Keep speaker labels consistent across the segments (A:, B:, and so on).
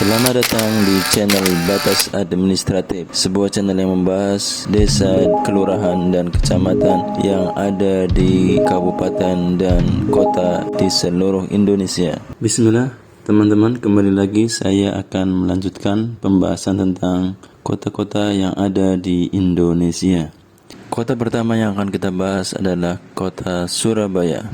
A: Selamat datang di channel Batas Administratif, sebuah channel yang membahas desa, kelurahan, dan kecamatan yang ada di kabupaten dan kota di seluruh Indonesia. Bismillah, teman-teman, kembali lagi saya akan melanjutkan pembahasan tentang kota-kota yang ada di Indonesia. Kota pertama yang akan kita bahas adalah kota Surabaya.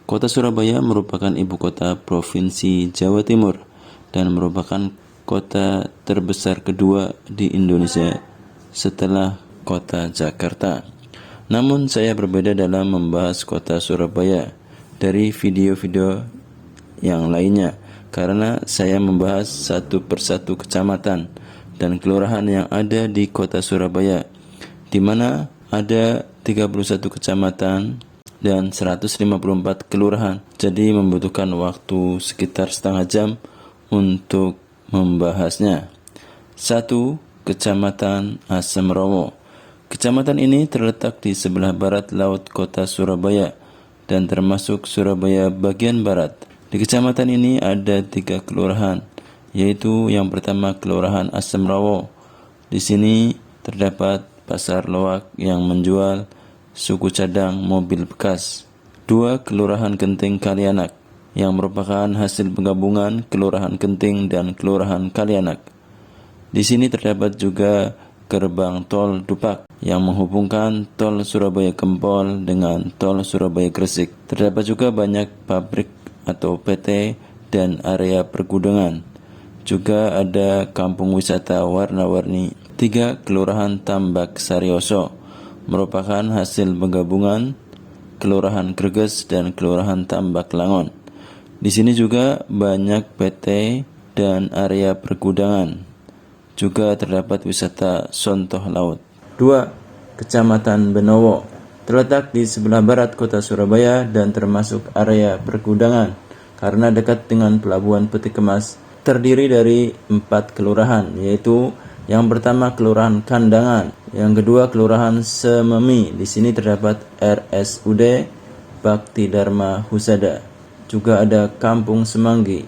A: Kota Surabaya merupakan ibu kota Provinsi Jawa Timur dan merupakan kota terbesar kedua di Indonesia setelah kota Jakarta. Namun saya berbeda dalam membahas kota Surabaya dari video-video yang lainnya karena saya membahas satu persatu kecamatan dan kelurahan yang ada di kota Surabaya, di mana ada 31 kecamatan dan 154 kelurahan. Jadi membutuhkan waktu sekitar setengah jam untuk membahasnya. 1. Kecamatan Asem Rowo. Kecamatan ini terletak di sebelah barat laut kota Surabaya dan termasuk Surabaya bagian barat. Di kecamatan ini ada 3 kelurahan, yaitu yang pertama Kelurahan Asem Rowo. Di sini terdapat pasar loak yang menjual suku cadang mobil bekas. 2. Kelurahan Genting Kalianak, yang merupakan hasil penggabungan Kelurahan Genting dan Kelurahan Kalianak. Di sini terdapat juga gerbang tol Dupak yang menghubungkan tol Surabaya Gempol dengan tol Surabaya Gresik. Terdapat juga banyak pabrik atau PT dan area pergudangan. Juga ada kampung wisata warna-warni. 3. Kelurahan Tambak Saryoso, merupakan hasil penggabungan Kelurahan Greges dan Kelurahan Tambak Langon. Di sini juga banyak PT dan area pergudangan. Juga terdapat wisata Sontoh Laut. 2. Kecamatan Benowo, terletak di sebelah barat kota Surabaya dan termasuk area pergudangan karena dekat dengan pelabuhan Peti Kemas. Terdiri dari 4 kelurahan, yaitu yang pertama Kelurahan Kandangan, yang kedua Kelurahan Sememi. Di sini terdapat RSUD Bakti Dharma Husada. Juga ada Kampung Semanggi.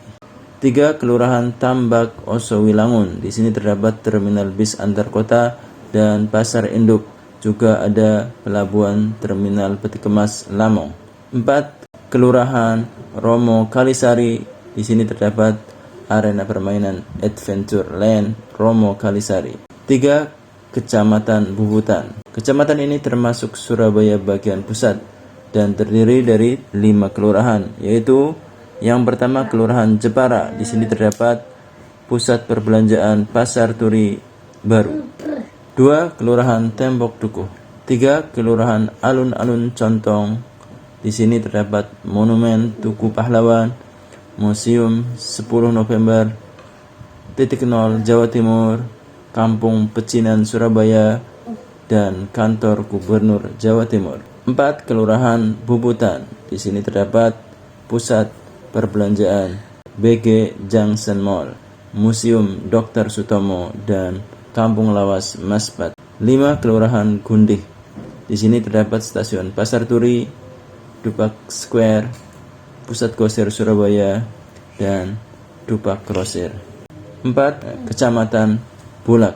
A: 3. Kelurahan Tambak Osowilangun. Di sini terdapat terminal bis antar kota dan pasar induk. Juga ada pelabuhan terminal Peti Kemas Lamong. 4. Kelurahan Romo Kalisari. Di sini terdapat arena permainan Adventure Land Romo Kalisari. 3. Kecamatan Bubutan. Kecamatan ini termasuk Surabaya bagian pusat dan terdiri dari 5 kelurahan, yaitu yang pertama Kelurahan Jepara. Di sini terdapat pusat perbelanjaan Pasar Turi Baru. 2. Kelurahan Tembok Dukuh. 3. Kelurahan Alun-Alun Contong. Di sini terdapat Monumen Tugu Pahlawan, Museum 10 November, Titik Nol Jawa Timur, Kampung Pecinan Surabaya, dan Kantor Gubernur Jawa Timur. 4. Kelurahan Bubutan. Di sini terdapat pusat perbelanjaan BG Junction Mall, Museum Dr. Sutomo, dan Kampung Lawas Masbat. 5. Kelurahan Gundih. Di sini terdapat stasiun Pasar Turi, Dupak Square, Pusat Grosir Surabaya, dan Dupak Grosir. 4. Kecamatan Bulak,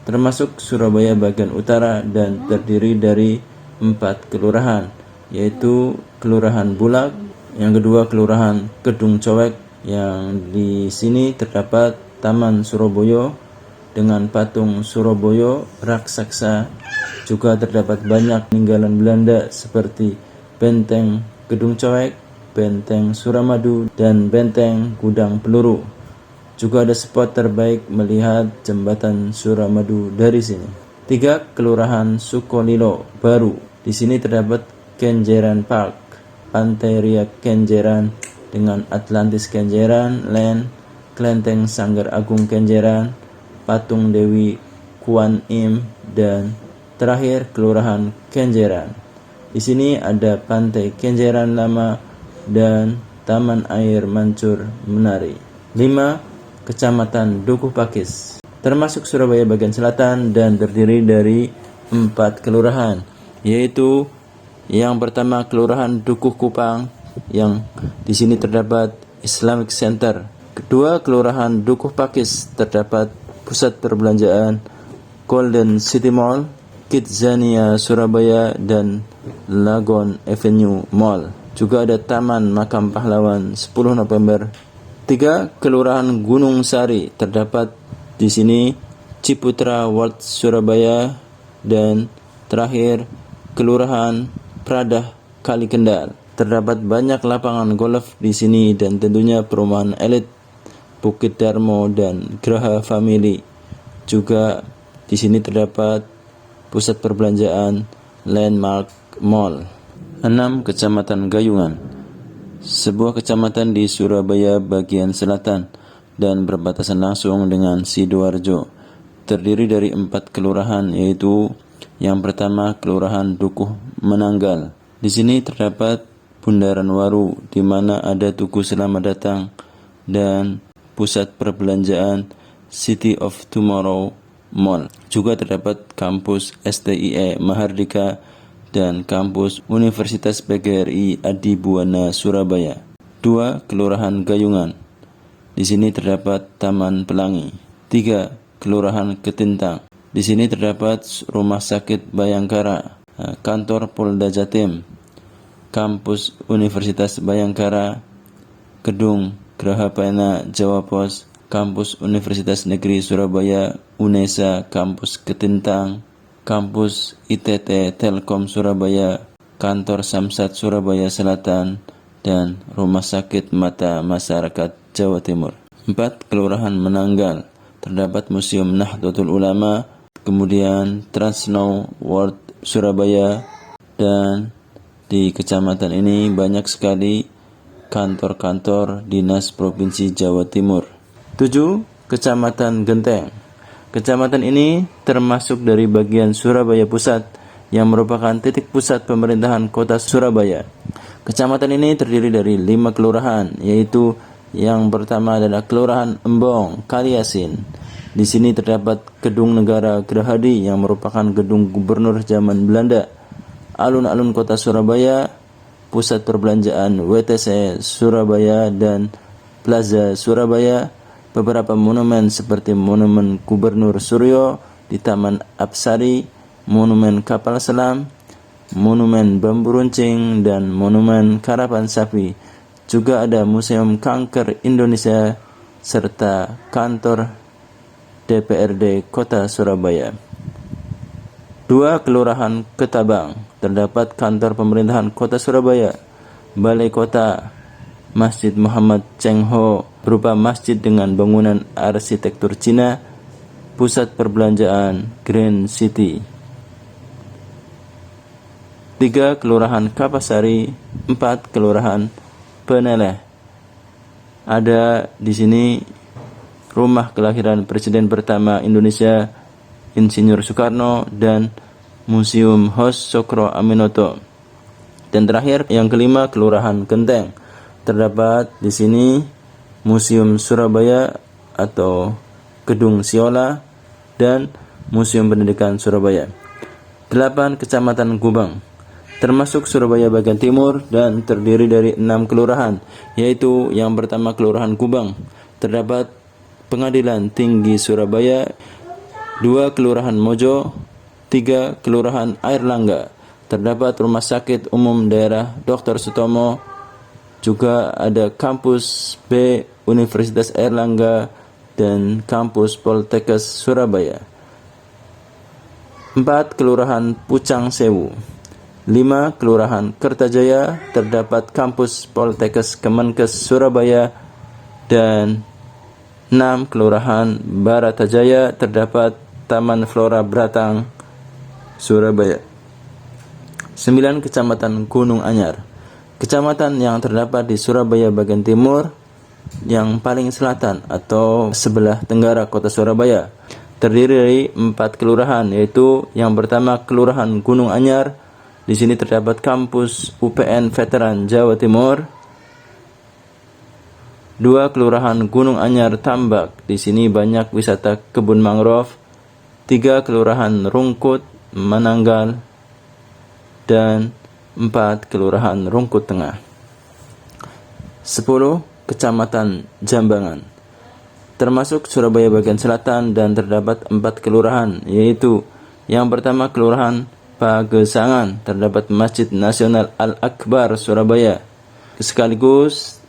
A: termasuk Surabaya bagian utara dan terdiri dari 4 kelurahan, yaitu Kelurahan Bulak, yang kedua Kelurahan Kedung Cowek, yang di sini terdapat Taman Surabaya dengan patung Surabaya raksasa. Juga terdapat banyak peninggalan Belanda seperti Benteng Kedung Cowek, Benteng Suramadu, dan Benteng Gudang Peluru. Juga ada spot terbaik melihat jembatan Suramadu dari sini. 3. Kelurahan Sukolilo Baru. Di sini terdapat Kenjeran Park, Pantai Riak Kenjeran dengan Atlantis Kenjeran Land, Klenteng Sanggar Agung Kenjeran, Patung Dewi Kuan Im, dan terakhir Kelurahan Kenjeran. Di sini ada Pantai Kenjeran Lama dan Taman Air Mancur Menari. 5. Kecamatan Dukuh Pakis, termasuk Surabaya bagian selatan dan terdiri dari 4 kelurahan, yaitu yang pertama Kelurahan Dukuh Kupang, yang di sini terdapat Islamic Center, Kedua, Kelurahan Dukuh Pakis terdapat pusat perbelanjaan Golden City Mall, Kidzania Surabaya, dan Lagon Avenue Mall. Juga ada Taman Makam Pahlawan 10 November. 3. Kelurahan Gunung Sari terdapat di sini Ciputra World Surabaya, dan terakhir Kelurahan Pradah Kali Kendal. Terdapat banyak lapangan golf di sini dan tentunya perumahan elit Bukit Darmo dan Graha Family. Juga di sini terdapat pusat perbelanjaan Landmark Mall. 6. Kecamatan Gayungan, sebuah kecamatan di Surabaya bagian selatan dan berbatasan langsung dengan Sidoarjo. Terdiri dari 4 kelurahan, yaitu yang pertama Kelurahan Dukuh Menanggal. Di sini terdapat Bundaran Waru di mana ada Tugu Selamat Datang dan pusat perbelanjaan City of Tomorrow Mall. Juga terdapat kampus STIE Mahardika dan kampus Universitas PGRI Adibuana Surabaya. 2. Kelurahan Gayungan. Di sini terdapat Taman Pelangi. 3. Kelurahan Ketintang. Di sini terdapat Rumah Sakit Bayangkara, kantor Polda Jatim, kampus Universitas Bayangkara, gedung Graha Pena Jawa Pos, kampus Universitas Negeri Surabaya UNESA, kampus Ketintang, kampus ITT Telkom Surabaya, kantor Samsat Surabaya Selatan, dan Rumah Sakit Mata Masyarakat Jawa Timur. 4. Kelurahan Menanggal. Terdapat Museum Nahdlatul Ulama, kemudian Transnow World Surabaya, dan di kecamatan ini banyak sekali kantor-kantor dinas Provinsi Jawa Timur. 7. Kecamatan Genteng. Kecamatan ini termasuk dari bagian Surabaya Pusat yang merupakan titik pusat pemerintahan kota Surabaya. Kecamatan ini terdiri dari 5 kelurahan, yaitu yang pertama adalah Kelurahan Embong, Kaliasin. Di sini terdapat Gedung Negara Gerahadi yang merupakan gedung gubernur zaman Belanda, alun-alun kota Surabaya, pusat perbelanjaan WTC Surabaya dan Plaza Surabaya, beberapa monumen seperti Monumen Gubernur Suryo di Taman Apsari, Monumen Kapal Selam, Monumen Bambu Runcing, dan Monumen Karapan Sapi. Juga ada Museum Kanker Indonesia serta kantor DPRD Kota Surabaya. 2. Kelurahan Ketabang. Terdapat kantor pemerintahan Kota Surabaya, Balai Kota, Masjid Muhammad Cheng Ho berupa masjid dengan bangunan arsitektur Cina, pusat perbelanjaan Grand City. 3. Kelurahan Kapasari. 4. Kelurahan Peneleh. Ada di sini rumah kelahiran Presiden pertama Indonesia Insinyur Soekarno dan Museum Hos Sokro Aminoto. Dan terakhir yang kelima Kelurahan Genteng. Terdapat di sini Museum Surabaya atau Gedung Siola dan Museum Pendidikan Surabaya. 8. Kecamatan Gubeng. Termasuk Surabaya bagian timur dan terdiri dari 6 kelurahan, yaitu yang pertama Kelurahan Gubeng. Terdapat Pengadilan Tinggi Surabaya. 2. Kelurahan Mojo. 3. Kelurahan Airlangga. Terdapat Rumah Sakit Umum Daerah Dr. Sutomo. Juga ada Kampus B Universitas Airlangga dan Kampus Poltekkes Surabaya. 4. Kelurahan Pucang Sewu. 5. Kelurahan Kertajaya. Terdapat Kampus Poltekkes Kemenkes Surabaya. Dan 6. Kelurahan Baratajaya. Terdapat Taman Flora Beratang Surabaya. 9. Kecamatan Gunung Anyar. Kecamatan yang terdapat di Surabaya bagian timur yang paling selatan atau sebelah tenggara kota Surabaya. Terdiri dari 4 kelurahan, yaitu yang pertama Kelurahan Gunung Anyar. Di sini terdapat kampus UPN Veteran Jawa Timur. 2. Kelurahan Gunung Anyar Tambak. Di sini banyak wisata kebun mangrove. 3. Kelurahan Rungkut Menanggal. Dan 4. Kelurahan Rungkut Tengah. 10. Kecamatan Jambangan, termasuk Surabaya bagian selatan, dan terdapat 4 kelurahan, yaitu yang pertama Kelurahan Pagesangan, terdapat Masjid Nasional Al-Akbar Surabaya, sekaligus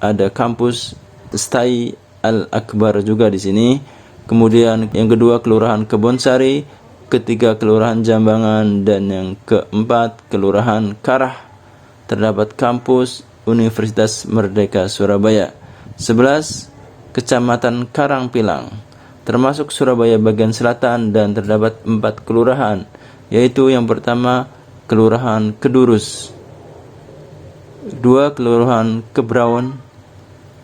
A: ada kampus STAI Al-Akbar juga di sini. Kemudian yang kedua Kelurahan Kebonsari, ketiga Kelurahan Jambangan, dan yang keempat Kelurahan Karah, terdapat kampus Universitas Merdeka Surabaya. 11 Kecamatan Karangpilang, termasuk Surabaya bagian selatan, dan terdapat 4 kelurahan, yaitu yang pertama Kelurahan Kedurus, 2 Kelurahan Kebraun,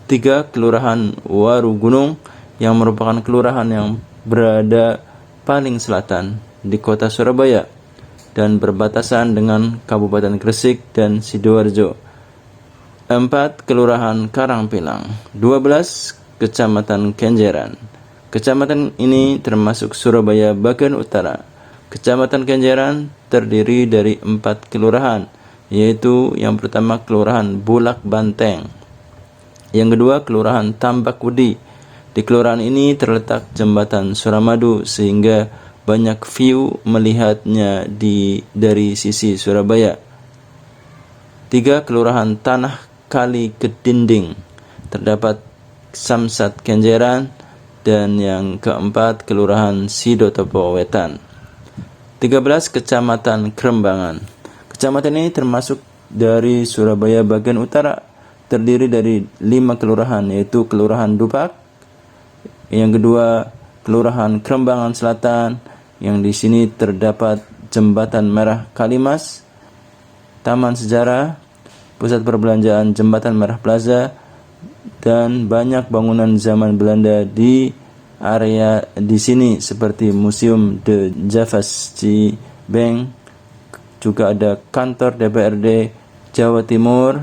A: 3 Kelurahan Warugunung yang merupakan kelurahan yang berada paling selatan di kota Surabaya dan berbatasan dengan Kabupaten Gresik dan Sidoarjo. 4 Kelurahan Karangpilang, 12 Kecamatan Kenjeran. Kecamatan ini termasuk Surabaya bagian utara. Kecamatan Kenjeran terdiri dari 4 kelurahan, yaitu yang pertama Kelurahan Bulak Banteng, yang kedua Kelurahan Tambak Wedi. Di kelurahan ini terletak jembatan Suramadu sehingga banyak view melihatnya dari sisi Surabaya. 3 Kelurahan Tanah Kali Kedinding, terdapat Samsat Kenjeran, dan yang keempat Kelurahan Sidotopo Wetan. 13 Kecamatan Krembangan. Kecamatan ini termasuk dari Surabaya bagian utara, terdiri dari 5 kelurahan, yaitu Kelurahan Dupak, yang kedua Kelurahan Krembangan Selatan, yang di sini terdapat Jembatan Merah Kalimas, Taman Sejarah, Pusat Perbelanjaan Jembatan Merah Plaza, dan banyak bangunan zaman Belanda di area di sini seperti Museum de Javasci Bank, juga ada kantor DPRD Jawa Timur,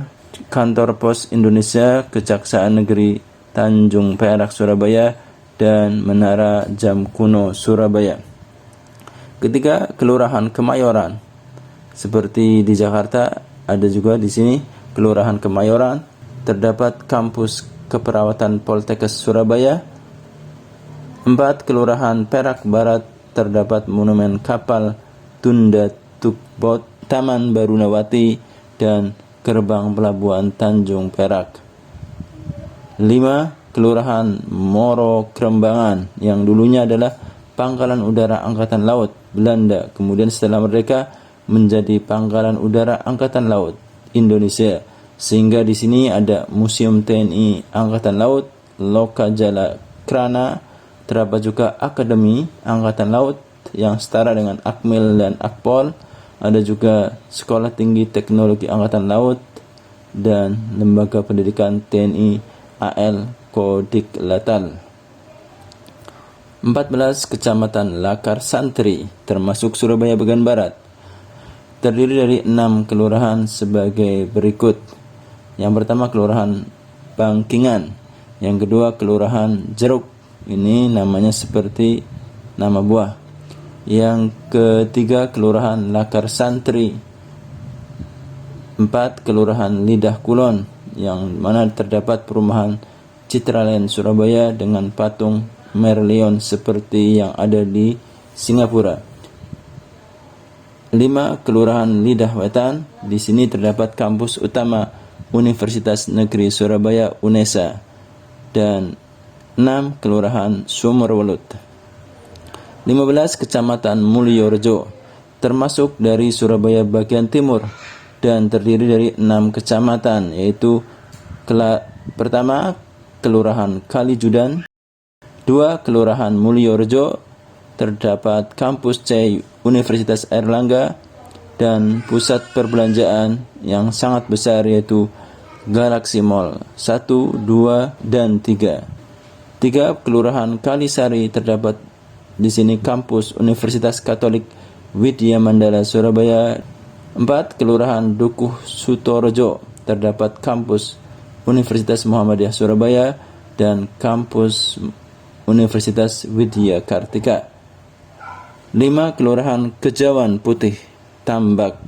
A: kantor Pos Indonesia, Kejaksaan Negeri Tanjung Perak Surabaya, dan Menara Jam Kuno Surabaya. Ketiga, Kelurahan Kemayoran. Seperti di Jakarta, ada juga di sini Kelurahan Kemayoran, terdapat kampus keperawatan Poltekkes Surabaya. 4 Kelurahan Perak Barat, terdapat monumen kapal Tunda Tugboat, Taman Barunawati, dan gerbang pelabuhan Tanjung Perak. 5 Kelurahan Moro Krembangan, yang dulunya adalah Pangkalan Udara Angkatan Laut Belanda, kemudian setelah merdeka menjadi Pangkalan Udara Angkatan Laut Indonesia, sehingga di sini ada Museum TNI Angkatan Laut, Loka Jala Krana, terdapat juga Akademi Angkatan Laut yang setara dengan Akmil dan Akpol, ada juga Sekolah Tinggi Teknologi Angkatan Laut, dan Lembaga Pendidikan TNI AL Kodik Latal. 14 Kecamatan Lakar Santri, termasuk Surabaya bagian barat, terdiri dari 6 kelurahan sebagai berikut. Yang pertama Kelurahan Bangkingan, yang kedua Kelurahan Jeruk, ini namanya seperti nama buah. Yang ketiga Kelurahan Lakar Santri. 4 Kelurahan Lidah Kulon, yang mana terdapat perumahan Citraland Surabaya dengan patung Merlion seperti yang ada di Singapura. 5 Kelurahan Lidah Wetan, di sini terdapat kampus utama Universitas Negeri Surabaya UNESA, dan 6 Kelurahan Sumberwelut. 15 Kecamatan Mulyorejo, termasuk dari Surabaya bagian timur, dan terdiri dari 6 kecamatan, yaitu pertama Kelurahan Kalijudan, 2 Kelurahan Mulyorejo, terdapat kampus C Universitas Airlangga, dan pusat perbelanjaan yang sangat besar yaitu Galaxy Mall 1, 2, dan 3. 3 Kelurahan Kalisari, terdapat di sini kampus Universitas Katolik Widya Mandala Surabaya. 4 Kelurahan Dukuh Sutorejo, terdapat kampus Universitas Muhammadiyah Surabaya dan kampus Universitas Widya Kartika. 5 Kelurahan Kejawan Putih Tambak,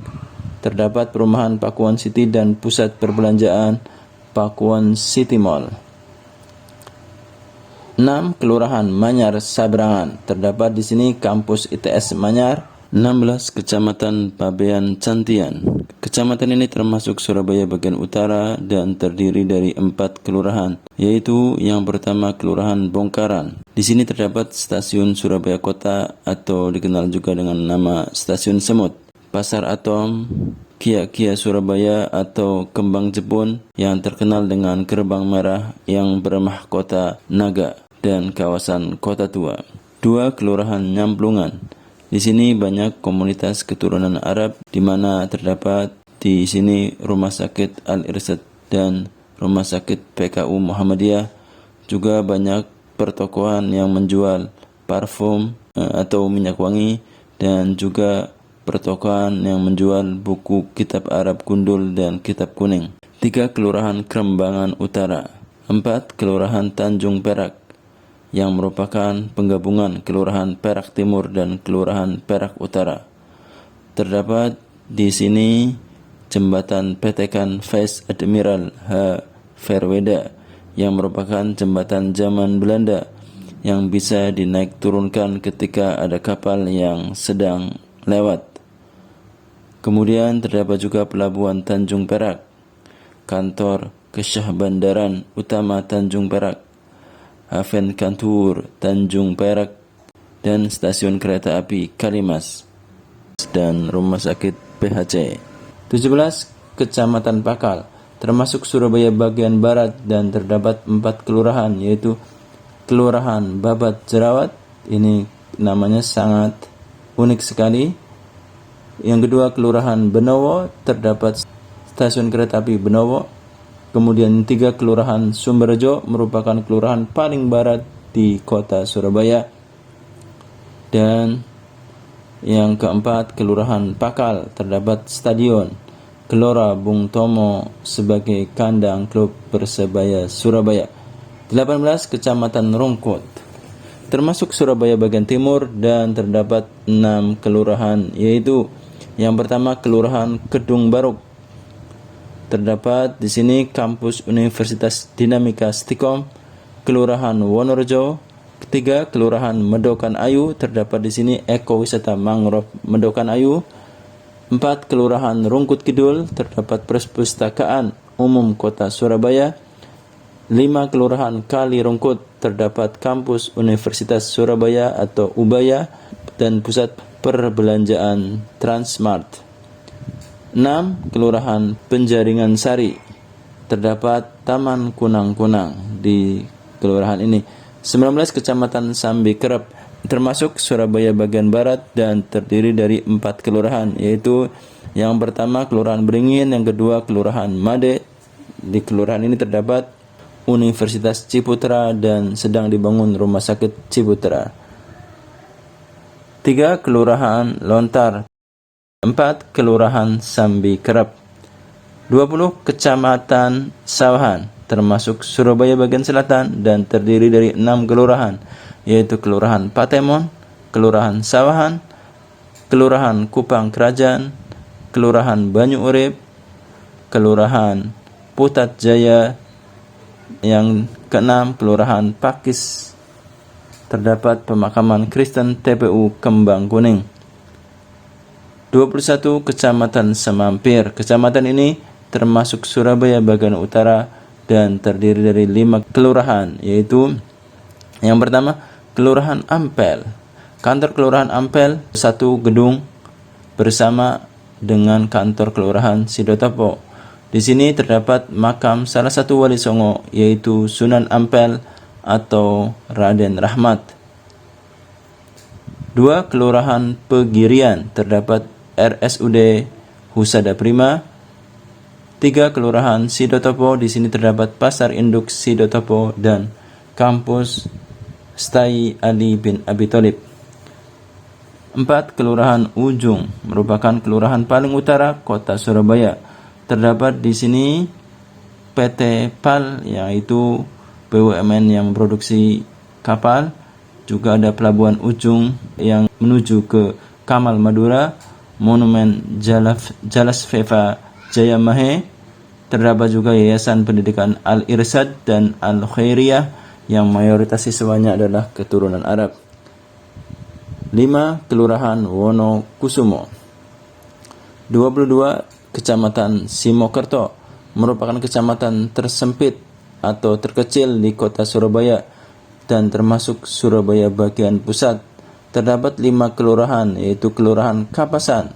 A: terdapat perumahan Pakuan City dan pusat perbelanjaan Pakuan City Mall. 6. Kelurahan Manyar Sabrangan. Terdapat di sini kampus ITS Manyar. 16. Kecamatan Pabean Cantian. Kecamatan ini termasuk Surabaya bagian utara dan terdiri dari 4 kelurahan, yaitu yang pertama Kelurahan Bongkaran. Di sini terdapat Stasiun Surabaya Kota atau dikenal juga dengan nama Stasiun Semut, Pasar Atom, Kia Surabaya atau Kembang Jepun yang terkenal dengan gerbang merah yang bermahkota naga dan kawasan Kota Tua. 2. Kelurahan Nyamplungan. Di sini banyak komunitas keturunan Arab di mana terdapat di sini Rumah Sakit Al-Irsyad dan Rumah Sakit PKU Muhammadiyah. Juga banyak pertokoan yang menjual parfum atau minyak wangi dan juga pertokoan yang menjual buku kitab Arab gundul dan kitab kuning. 3. Kelurahan Krembangan Utara. 4. Kelurahan Tanjung Perak yang merupakan penggabungan Kelurahan Perak Timur dan Kelurahan Perak Utara. Terdapat di sini jembatan Petekan Vice Admiral H. Verweda yang merupakan jembatan zaman Belanda yang bisa dinaik turunkan ketika ada kapal yang sedang lewat. Kemudian terdapat juga Pelabuhan Tanjung Perak, Kantor Kesyah Bandaran Utama Tanjung Perak, Haven Kantur Tanjung Perak, dan Stasiun Kereta Api Kalimas dan Rumah Sakit PHC. 17. Kecamatan Pakal termasuk Surabaya bagian barat dan terdapat 4 kelurahan, yaitu Kelurahan Babat Jerawat. Ini namanya sangat unik sekali. Yang kedua Kelurahan Benowo, terdapat Stasiun Kereta Api Benowo. Kemudian 3. Kelurahan Sumberjo merupakan kelurahan paling barat di kota Surabaya. Dan yang keempat Kelurahan Pakal, terdapat Stadion Gelora Bung Tomo sebagai kandang klub Persebaya Surabaya. 18. Kecamatan Rungkut termasuk Surabaya bagian timur dan terdapat 6 kelurahan, yaitu yang pertama Kelurahan Kedung Baruk. Terdapat di sini kampus Universitas Dinamika Stikom, Kelurahan Wonorejo. 3. Kelurahan Medokan Ayu, terdapat di sini Ekowisata Mangrove Medokan Ayu. 4. Kelurahan Rungkut Kidul, terdapat Perpustakaan Umum Kota Surabaya. 5. Kelurahan Kali Rungkut, terdapat kampus Universitas Surabaya atau Ubaya dan pusat perbelanjaan Transmart. 6. Kelurahan Penjaringan Sari, terdapat Taman Kunang-Kunang di kelurahan ini. 19. Kecamatan Sambi Kerep termasuk Surabaya bagian barat dan terdiri dari 4 kelurahan, yaitu yang pertama Kelurahan Beringin, yang kedua Kelurahan Made. Di kelurahan ini terdapat Universitas Ciputra dan sedang dibangun Rumah Sakit Ciputra. 3. Kelurahan Lontar. 4. Kelurahan Sambi Kerep. 20. Kecamatan Sawahan termasuk Surabaya bagian selatan dan terdiri dari 6 kelurahan, yaitu Kelurahan Patemon, Kelurahan Sawahan, Kelurahan Kupang Kerajaan, Kelurahan Banyu Urip, Kelurahan Putat Jaya. Yang keenam Kelurahan Pakis, terdapat pemakaman Kristen TPU Kembang Kuning. 21. Kecamatan Semampir. Kecamatan ini termasuk Surabaya bagian utara dan terdiri dari 5 kelurahan, yaitu yang pertama Kelurahan Ampel. Kantor Kelurahan Ampel 1 gedung bersama dengan kantor Kelurahan Sidotopo. Di sini terdapat makam salah satu wali Songo, yaitu Sunan Ampel atau Raden Rahmat. 2. Kelurahan Pegirian, terdapat RSUD Husada Prima. 3. Kelurahan Sidotopo, di sini terdapat Pasar Induk Sidotopo dan kampus Stai Ali bin Abi Thalib. 4. Kelurahan Ujung merupakan kelurahan paling utara kota Surabaya. Terdapat di sini PT PAL, yaitu BUMN yang memproduksi kapal. Juga ada Pelabuhan Ujung yang menuju ke Kamal Madura, Monumen Jalasveva Jayamahe, Terdapat juga Yayasan Pendidikan Al-Irsyad dan Al-Khairiyah yang mayoritas siswanya adalah keturunan Arab. 5. Kelurahan Wonokusumo. 22. Kecamatan Simokerto merupakan kecamatan tersempit atau terkecil di kota Surabaya dan termasuk Surabaya bagian pusat. Terdapat 5 kelurahan, yaitu Kelurahan Kapasan.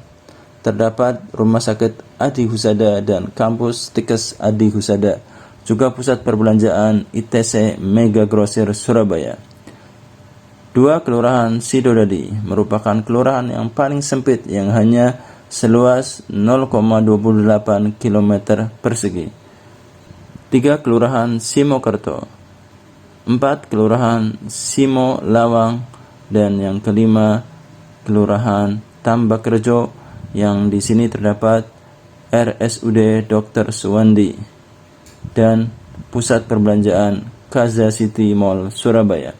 A: Terdapat Rumah Sakit Adi Husada dan Kampus Tikes Adi Husada, juga pusat perbelanjaan ITC Mega Grosir Surabaya. 2. Kelurahan Sidodadi merupakan kelurahan yang paling sempit yang hanya seluas 0,28 km persegi. 3. Kelurahan Simokerto. 4. Kelurahan Simo Lawang. Dan yang kelima, Kelurahan Tambakrejo, yang di sini terdapat RSUD Dr. Suwandi dan pusat perbelanjaan Kaza City Mall Surabaya.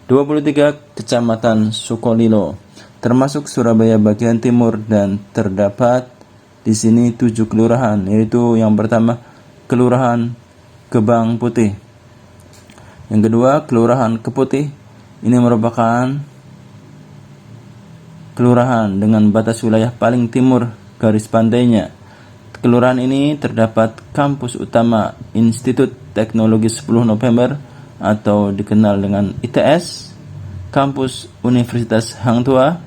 A: 23. Kecamatan Sukolilo termasuk Surabaya bagian timur dan terdapat di sini 7 kelurahan, yaitu yang pertama Kelurahan Gebang Putih. Yang kedua Kelurahan Keputih. Ini merupakan kelurahan dengan batas wilayah paling timur garis pantainya. Kelurahan ini terdapat kampus utama Institut Teknologi 10 November atau dikenal dengan ITS, kampus Universitas Hang Tuah,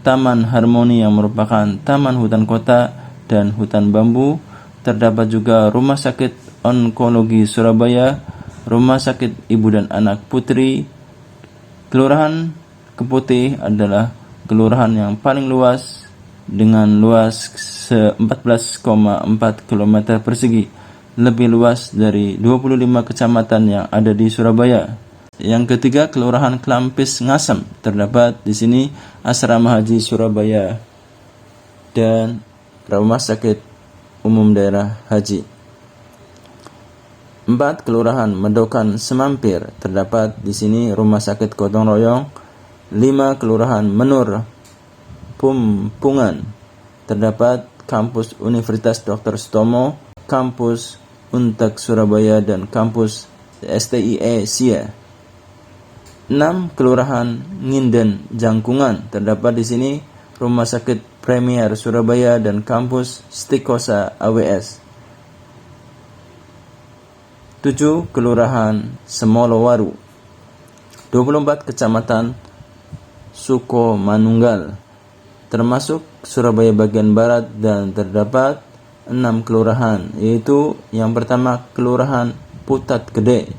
A: Taman Harmoni yang merupakan taman hutan kota dan hutan bambu. Terdapat juga Rumah Sakit Onkologi Surabaya, Rumah Sakit Ibu dan Anak Putri. Kelurahan Keputih adalah kelurahan yang paling luas dengan luas 14,4 km persegi, lebih luas dari 25 kecamatan yang ada di Surabaya. Yang ketiga, Kelurahan Klampis Ngasem. Terdapat di sini Asrama Haji Surabaya dan Rumah Sakit Umum Daerah Haji. 4. Kelurahan Medokan Semampir. Terdapat di sini Rumah Sakit Gotong Royong. 5. Kelurahan Menur Pumpungan. Terdapat Kampus Universitas Dr. Sutomo, Kampus Untek Surabaya dan Kampus STIE Sia. 6. Kelurahan Nginden Jangkungan. Terdapat di sini Rumah Sakit Premier Surabaya dan Kampus Stikosa AWS. 7. Kelurahan Semolowaru. 24. Kecamatan Sukomanunggal termasuk Surabaya bagian barat dan terdapat 6 kelurahan, yaitu yang pertama Kelurahan Putat Gede,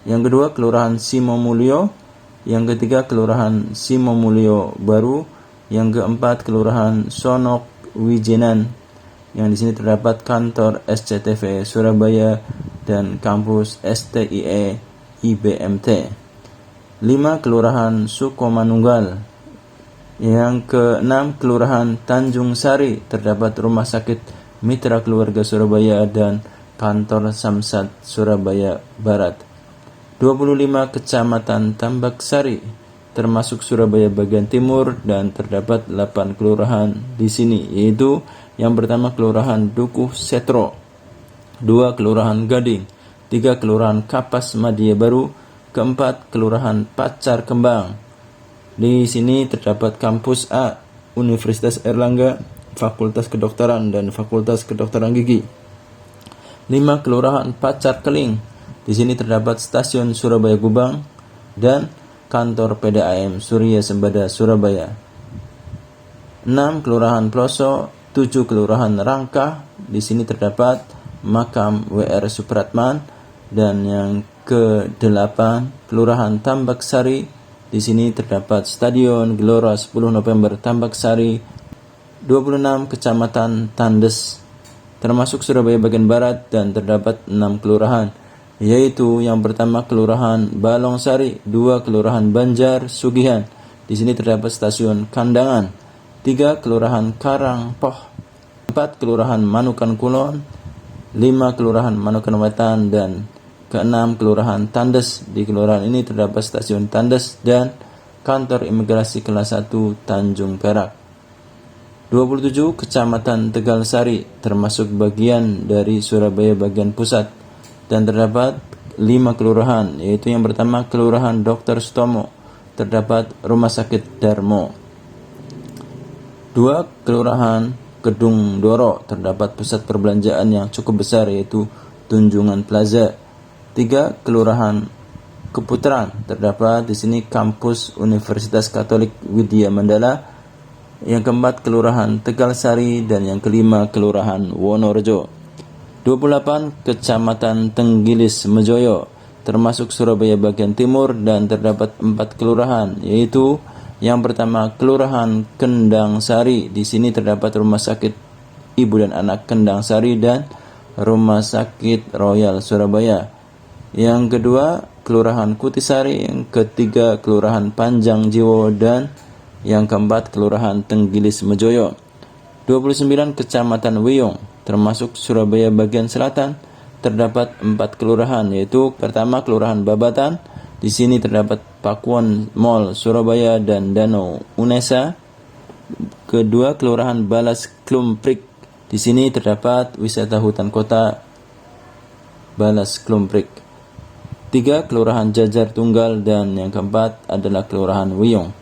A: yang kedua Kelurahan Simomulyo, yang ketiga Kelurahan Simomulyo Baru, yang keempat Kelurahan Sonok Wijenan, yang di sini terdapat kantor SCTV Surabaya dan kampus STIE IBMT. 5. Kelurahan Sukomanunggal. Yang ke-6 Kelurahan Tanjung Sari, terdapat Rumah Sakit Mitra Keluarga Surabaya dan kantor Samsat Surabaya Barat. 25. Kecamatan Tambak Sari, termasuk Surabaya bagian timur dan terdapat 8 kelurahan di sini, yaitu yang pertama Kelurahan Dukuh Setro, 2. Kelurahan Gading, 3. Kelurahan Kapas Madia Baru, keempat Kelurahan Pacar Kembang. Di sini terdapat Kampus A, Universitas Erlangga, Fakultas Kedokteran dan Fakultas Kedokteran Gigi. 5. Kelurahan Pacar Keling. Di sini terdapat Stasiun Surabaya Gubang dan kantor PDAM Surya Sembada Surabaya. 6. Kelurahan Ploso. 7. Kelurahan Rangkah. Di sini terdapat makam WR Supratman. Dan yang ke-8 Kelurahan Tambak Sari. Di sini terdapat Stadion Gelora 10 November Tambak Sari. 26. Kecamatan Tandes, termasuk Surabaya bagian barat dan terdapat 6 kelurahan, yaitu yang pertama Kelurahan Balongsari, 2. Kelurahan Banjar Sugihan. Di sini terdapat Stasiun Kandangan. 3. Kelurahan Karangpoh. 4. Kelurahan Manukan Kulon. 5. Kelurahan Manukan Wetan dan ke-6 Kelurahan Tandes. Di kelurahan ini terdapat Stasiun Tandes dan kantor imigrasi kelas 1 Tanjung Perak. 27 Kecamatan Tegalsari termasuk bagian dari Surabaya bagian pusat dan terdapat 5 kelurahan, yaitu yang pertama Kelurahan Dr. Sutomo, terdapat Rumah Sakit Darmo. 2 Kelurahan Kedung Doro, terdapat pusat perbelanjaan yang cukup besar yaitu Tunjungan Plaza. 3 Kelurahan Keputaran, terdapat di sini kampus Universitas Katolik Widya Mandala. Yang keempat Kelurahan Tegalsari dan yang kelima Kelurahan Wonorejo. 28 Kecamatan Tenggilis Mejoyo termasuk Surabaya bagian timur dan terdapat 4 kelurahan, yaitu yang pertama Kelurahan Kendang Sari. Di sini terdapat Rumah Sakit Ibu dan Anak Kendang Sari dan Rumah Sakit Royal Surabaya. Yang kedua Kelurahan Kutisari, yang ketiga Kelurahan Panjang Jiwo dan yang keempat Kelurahan Tenggilis Mejoyo. 29 Kecamatan Wiyung termasuk Surabaya bagian selatan, terdapat 4 kelurahan, yaitu pertama Kelurahan Babatan. Di sini terdapat Pakuan Mall Surabaya dan Danau Unesa. Kedua Kelurahan Balas Klumprik. Di sini terdapat wisata hutan kota Balas Klumprik. 3 Kelurahan Jajar Tunggal dan yang keempat adalah Kelurahan Wiyung.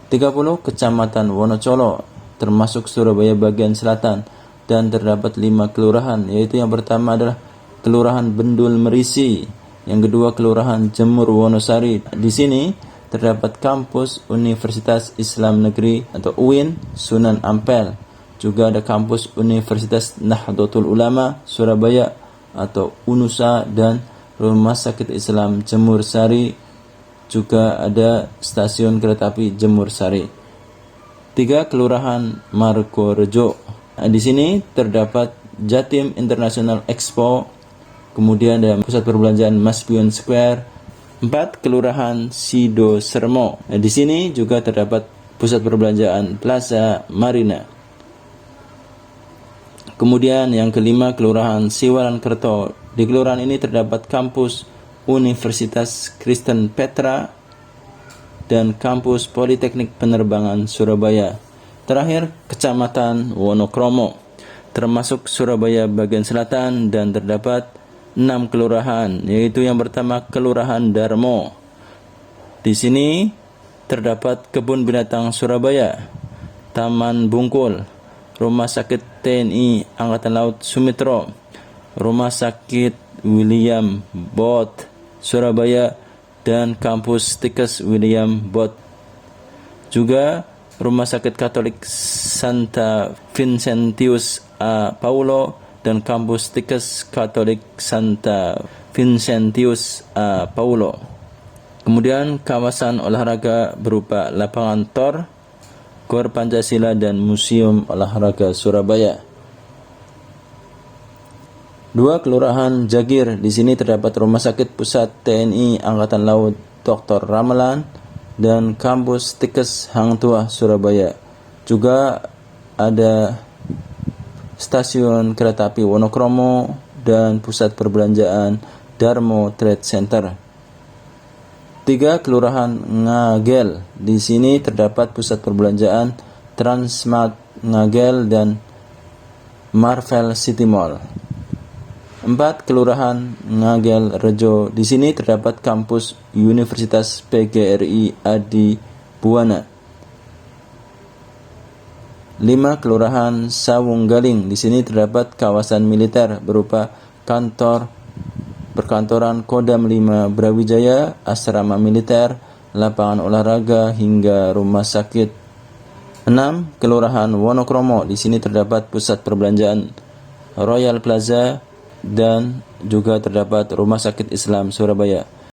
A: 30 Kecamatan Wonocolo termasuk Surabaya bagian selatan dan terdapat 5 kelurahan, yaitu yang pertama adalah Kelurahan Bendul Merisi, yang kedua Kelurahan Jemur Wonosari. Di sini terdapat kampus Universitas Islam Negeri atau UIN Sunan Ampel. Juga ada kampus Universitas Nahdlatul Ulama Surabaya atau UNUSA dan Rumah Sakit Islam Jemur Sari. Juga ada stasiun kereta api Jemur Sari. 3 Kelurahan Margorejo. Di sini terdapat Jatim International Expo, kemudian ada pusat perbelanjaan Maspion Square. 4 Kelurahan Sido Sermo. Di sini juga terdapat pusat perbelanjaan Plaza Marina. Kemudian yang kelima Kelurahan Siwalan Kerto. Di kelurahan ini terdapat kampus Universitas Kristen Petra dan kampus Politeknik Penerbangan Surabaya. Terakhir Kecamatan Wonokromo termasuk Surabaya bagian selatan dan terdapat 6 kelurahan, yaitu yang pertama Kelurahan Darmo. Di sini terdapat Kebun Binatang Surabaya, Taman Bungkul, Rumah Sakit TNI Angkatan Laut Sumitro, Rumah Sakit William Booth Surabaya dan kampus Tikes William Booth. Juga Rumah Sakit Katolik Santa Vincentius A. Paulo dan kampus Tikes Katolik Santa Vincentius A. Paulo. Kemudian kawasan olahraga berupa lapangan tor, Gor Pancasila dan Museum Olahraga Surabaya. 2 Kelurahan Jagir. Di sini terdapat Rumah Sakit Pusat TNI Angkatan Laut Dr. Ramelan dan kampus Tikes Hang Tuah Surabaya. Juga ada stasiun kereta api Wonokromo dan pusat perbelanjaan Darmo Trade Center. 3 Kelurahan Ngagel. Di sini terdapat pusat perbelanjaan Transmart Ngagel dan Marvel City Mall. 4 Kelurahan Ngagel Rejo. Di sini terdapat kampus Universitas PGRI Adi Buwana. 5 Kelurahan Sawung Galing. Di sini terdapat kawasan militer berupa kantor perkantoran Kodam 5 Brawijaya, asrama militer, lapangan olahraga hingga rumah sakit. 6 Kelurahan Wonokromo. Di sini terdapat pusat perbelanjaan Royal Plaza dan juga terdapat Rumah Sakit Islam Surabaya.